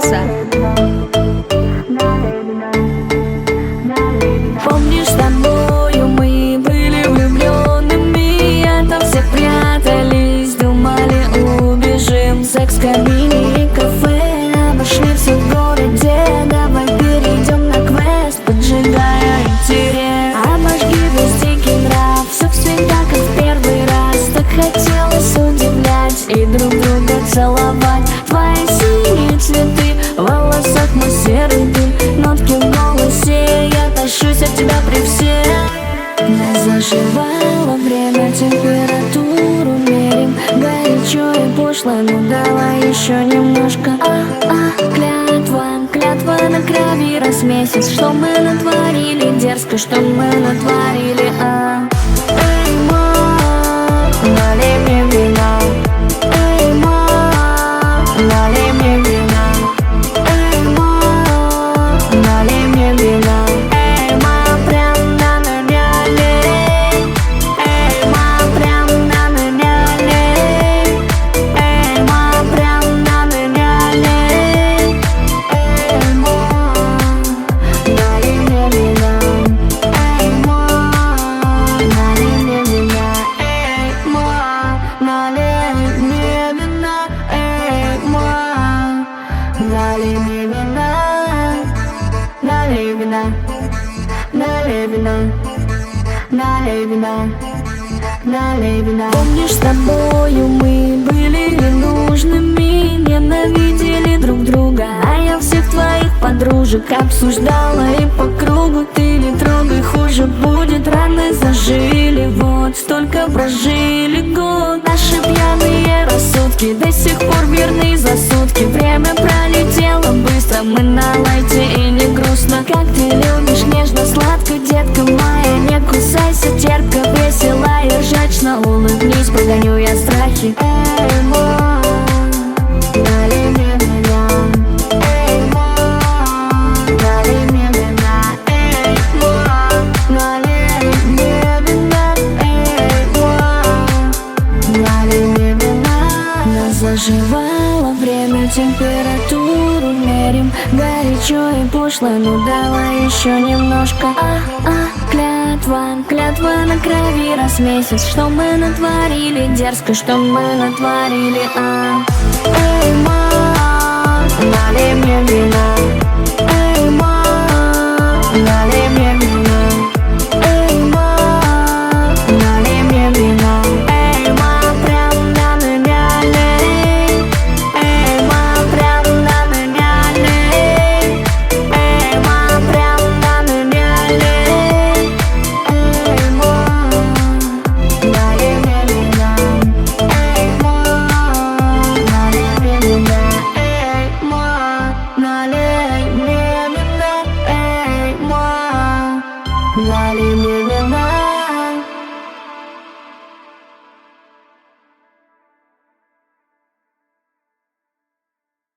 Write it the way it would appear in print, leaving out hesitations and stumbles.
Микса. Помнишь, с тобою мы были влюбленными, это все прятались, думали убежим. Секс в кабине и кафе, обошли все в городе. Давай перейдем на квест, поджигая интерес. Обожги весь дикий нрав, все всегда как в первый раз. Так хотелось удивлять и друг друга целовать. Твои синие цветы, в волосах мой серый дым, нотки в голосе, я тащусь от тебя при всех. Нас заживало время, температуру мерим. Горячо и пошло, ну давай еще немножко. Клятва на крови, раз месяц. Что мы натворили, дерзко, что мы натворили, Эй, ма, налей мне вина. Эй, ма, налей мне вина. Эй, ма, налей мне вина. Эй, ма, прям на меня лей. Эй, ма, прям на меня лей. Эй, ма, прям на меня лей. Эй, ма, налей мне вина. Эй, ма, налей мне вина. Эй, ма, налей мне вина. Эй, ма, налей мне вина. Налей вина, налей вина, налей вина, налей вина. Помнишь, с тобою мы были ненужными, ненавидели друг друга, а я всех твоих подружек обсуждала и по кругу. Ты не трогай, хуже будет, раны зажили. Вот столько прожили год. Наши пьяные рассудки до сих пор верны за сутки. Время пролетело быстро, мы на лайте и не грустно. Как ты любишь, нежно, сладко, детка моя. Не кусайся, терпко, весело и ржачно. Улыбнись, прогоню я страхи. Эй, ма, налей мне вина. Эй, ма, налей мне вина. Эй, ма, налей мне вина. Эй, ма, налей мне вина. Нас заживало время, температуру мерим. Горячо и пошло, ну давай еще немножко. Клятва на крови, раз месяц. Что мы натворили, дерзко, что мы натворили, Эй, ма, налей мне вина. Эй, ма, налей мне вина. Эй, ма, налей мне вина. Эй, ма, прям на меня лей. Эй, ма, прям на меня лей. Эй, ма, прям на меня лей. Эй, ма, налей мне вина. Эй, ма, налей мне вина. Эй, ма, налей мне вина. Эй, ма, налей мне вина.